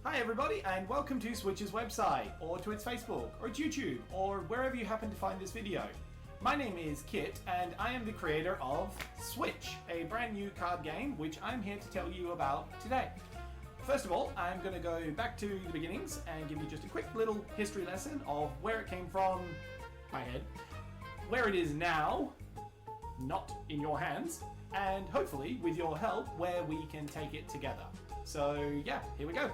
Hi everybody, and welcome to Switch's website, or to its Facebook, or its YouTube, or wherever you happen to find this video. My name is Kit, and I am the creator of Switch, a brand new card game which I'm here to tell you about today. First of all, I'm going to go back to the beginnings and give you just a quick little history lesson of where it came from, my head, where it is now, not in your hands, and hopefully, with your help, where we can take it together. So yeah, here we go.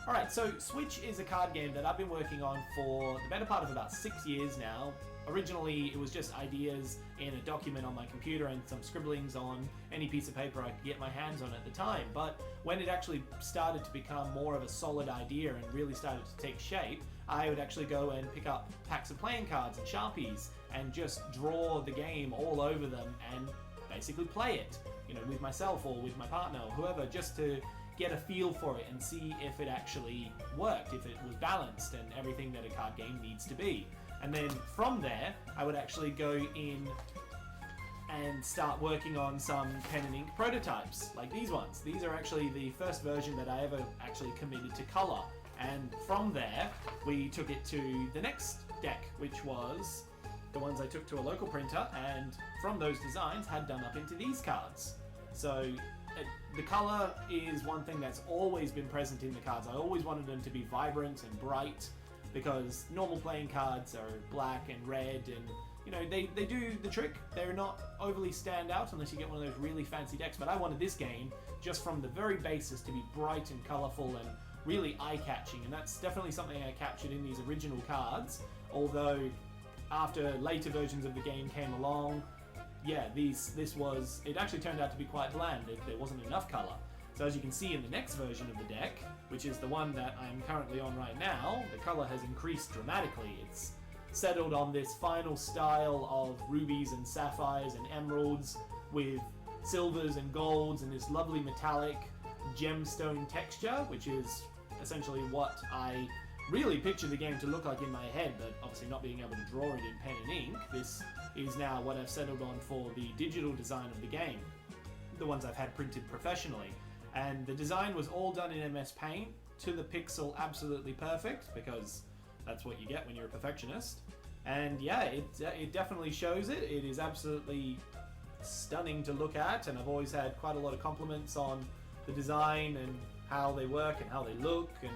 Alright, so Switch is a card game that I've been working on for the better part of about 6 years now. Originally, it was just ideas in a document on my computer and some scribblings on any piece of paper I could get my hands on at the time. But when it actually started to become more of a solid idea and really started to take shape, I would actually go and pick up packs of playing cards and Sharpies and just draw the game all over them and basically play it, you know, with myself or with my partner or whoever, just to get a feel for it and see if it actually worked, if it was balanced and everything that a card game needs to be. And then from there, I would actually go in and start working on some pen and ink prototypes, like these ones. These are actually the first version that I ever actually committed to color. And from there, we took it to the next deck, which was the ones I took to a local printer, and from those designs had done up into these cards. So the color is one thing that's always been present in the cards. I always wanted them to be vibrant and bright, because normal playing cards are black and red, and you know, they do the trick. They're not overly stand out unless you get one of those really fancy decks, but I wanted this game, just from the very basis, to be bright and colorful and really eye-catching, and that's definitely something I captured in these original cards, although after later versions of the game came along, yeah, it actually turned out to be quite bland. There wasn't enough color. So as you can see in the next version of the deck, which is the one that I'm currently on right now, the color has increased dramatically. It's settled on this final style of rubies and sapphires and emeralds with silvers and golds and this lovely metallic gemstone texture, which is essentially what I really picture the game to look like in my head, but obviously not being able to draw it in pen and ink. This is now what I've settled on for the digital design of the game, the ones I've had printed professionally. And the design was all done in MS Paint, to the pixel, absolutely perfect, because that's what you get when you're a perfectionist. And yeah, it definitely shows it. It is absolutely stunning to look at, and I've always had quite a lot of compliments on the design and how they work and how they look, and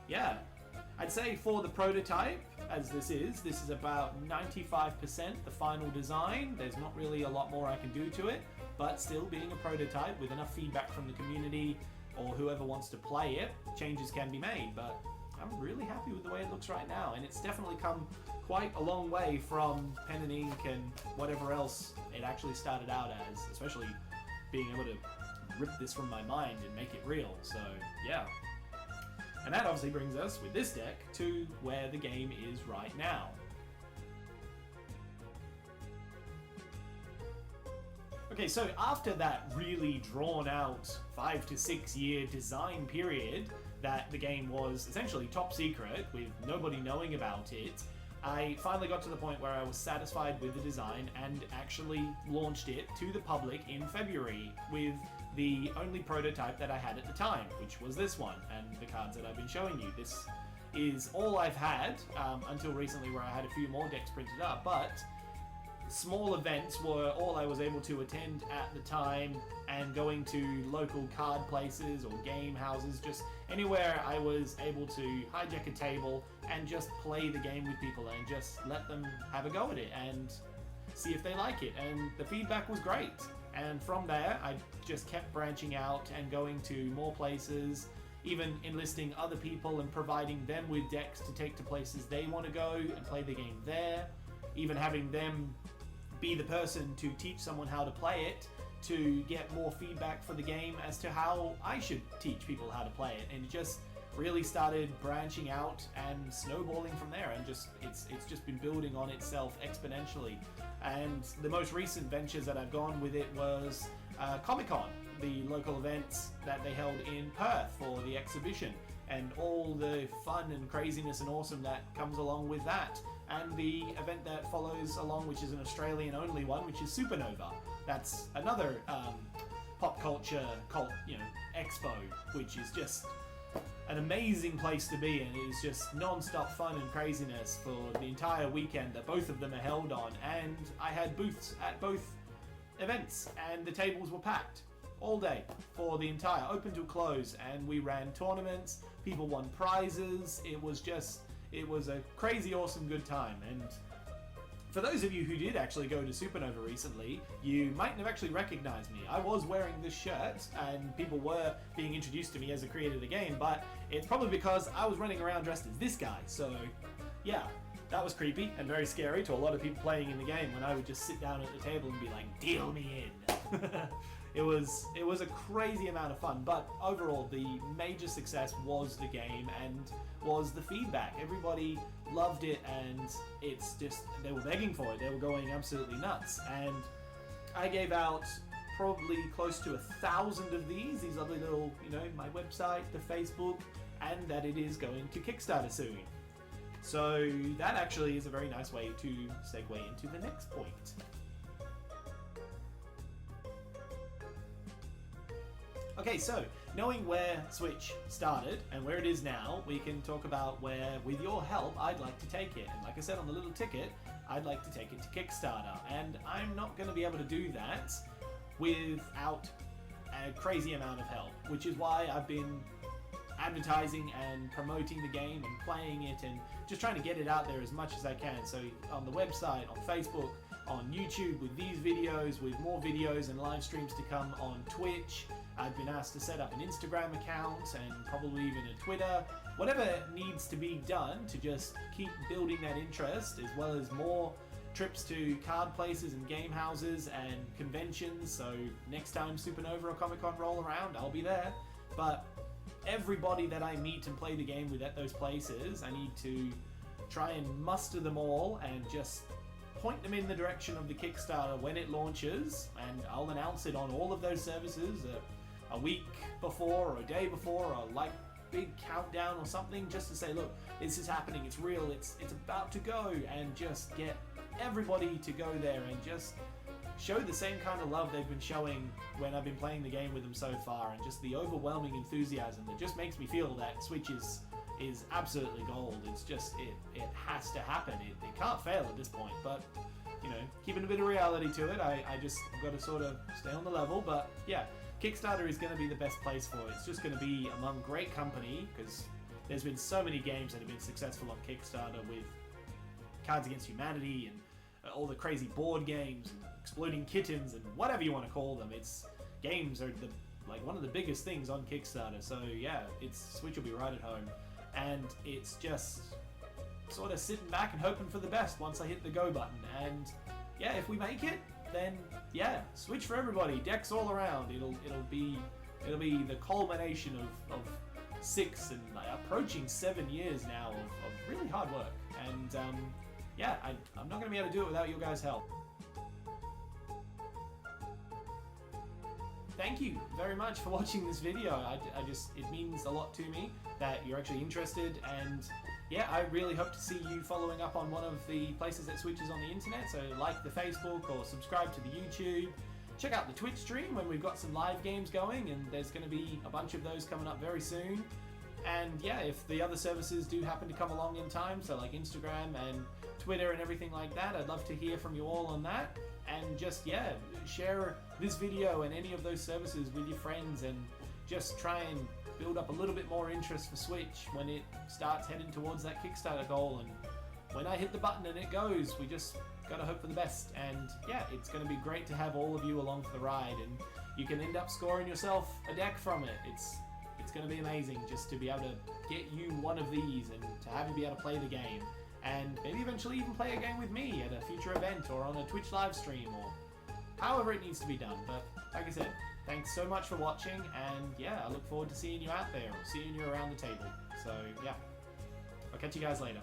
yeah. I'd say for the prototype, as this is about 95% the final design. There's not really a lot more I can do to it, but still, being a prototype with enough feedback from the community or whoever wants to play it, changes can be made. But I'm really happy with the way it looks right now, and it's definitely come quite a long way from pen and ink and whatever else it actually started out as, especially being able to rip this from my mind and make it real. So yeah. And that obviously brings us, with this deck, to where the game is right now. Okay, so after that really drawn out 5 to 6 year design period that the game was essentially top secret with nobody knowing about it, I finally got to the point where I was satisfied with the design and actually launched it to the public in February with the only prototype that I had at the time, which was this one, and the cards that I've been showing you. This is all I've had until recently, where I had a few more decks printed up, but small events were all I was able to attend at the time, and going to local card places or game houses, just anywhere I was able to hijack a table and just play the game with people and just let them have a go at it and see if they like it. And the feedback was great. And from there, I just kept branching out and going to more places, even enlisting other people and providing them with decks to take to places they want to go and play the game there, even having them be the person to teach someone how to play it, to get more feedback for the game as to how I should teach people how to play it. And it just really started branching out and snowballing from there, and it's just been building on itself exponentially. And the most recent ventures that I've gone with it was Comic-Con, the local events that they held in Perth for the exhibition, and all the fun and craziness and awesome that comes along with that. And the event that follows along, which is an Australian only one, which is Supernova, that's another pop culture expo, which is just an amazing place to be, and it is just non-stop fun and craziness for the entire weekend that both of them are held on. And I had booths at both events, and the tables were packed all day for the entire open to close, and we ran tournaments, people won prizes. It was a crazy awesome good time. And for those of you who did actually go to Supernova recently, you mightn't have actually recognized me. I was wearing this shirt, and people were being introduced to me as a creator of the game, but it's probably because I was running around dressed as this guy. So yeah, that was creepy and very scary to a lot of people playing in the game, when I would just sit down at the table and be like, deal me in. It was a crazy amount of fun, but overall the major success was the game and was the feedback. Everybody loved it, and it's just, they were begging for it. They were going absolutely nuts. And I gave out probably close to 1,000 of these other little, my website, the Facebook, and that it is going to Kickstarter soon. So that actually is a very nice way to segue into the next point. Okay, so knowing where Switch started and where it is now, we can talk about where, with your help, I'd like to take it. And like I said on the little ticket, I'd like to take it to Kickstarter. And I'm not going to be able to do that without a crazy amount of help, which is why I've been advertising and promoting the game and playing it and just trying to get it out there as much as I can. So on the website, on Facebook, on YouTube with these videos, with more videos and live streams to come on Twitch. I've been asked to set up an Instagram account and probably even a Twitter. Whatever needs to be done to just keep building that interest, as well as more trips to card places and game houses and conventions. So next time Supernova or Comic Con roll around, I'll be there. But everybody that I meet and play the game with at those places, I need to try and muster them all and just point them in the direction of the Kickstarter when it launches, and I'll announce it on all of those services a week before or a day before, or like big countdown or something, just to say, look, this is happening, it's real, it's about to go, and just get everybody to go there and just show the same kind of love they've been showing when I've been playing the game with them so far, and just the overwhelming enthusiasm that just makes me feel that Switch is absolutely gold. It's just, it has to happen. It can't fail at this point, but keeping a bit of reality to it, I've got to sort of stay on the level. But yeah, Kickstarter is going to be the best place for it. It's just going to be among great company, because there's been so many games that have been successful on Kickstarter, with Cards Against Humanity and all the crazy board games and Exploding Kittens and whatever you want to call them. Games are one of the biggest things on Kickstarter. So yeah, Switch will be right at home. And it's just sort of sitting back and hoping for the best once I hit the go button. And yeah, if we make it, then yeah, Switch for everybody, decks all around. It'll be the culmination of 6 and approaching 7 years now of really hard work. And yeah, I'm not going to be able to do it without your guys' help. Thank you very much for watching this video. It means a lot to me that you're actually interested, and yeah, I really hope to see you following up on one of the places that Switch is on the internet. So like the Facebook or subscribe to the YouTube. Check out the Twitch stream when we've got some live games going, and there's going to be a bunch of those coming up very soon. And yeah, if the other services do happen to come along in time, so like Instagram and Twitter and everything like that, I'd love to hear from you all on that. And just, yeah, share this video and any of those services with your friends, and just try and build up a little bit more interest for Switch when it starts heading towards that Kickstarter goal. And when I hit the button and it goes, we just gotta hope for the best. And yeah, it's gonna be great to have all of you along for the ride, and you can end up scoring yourself a deck from it. It's going to be amazing just to be able to get you one of these and to have you be able to play the game, and maybe eventually even play a game with me at a future event or on a Twitch live stream, or however it needs to be done. But like I said, thanks so much for watching, and yeah, I look forward to seeing you out there or seeing you around the table. So yeah, I'll catch you guys later.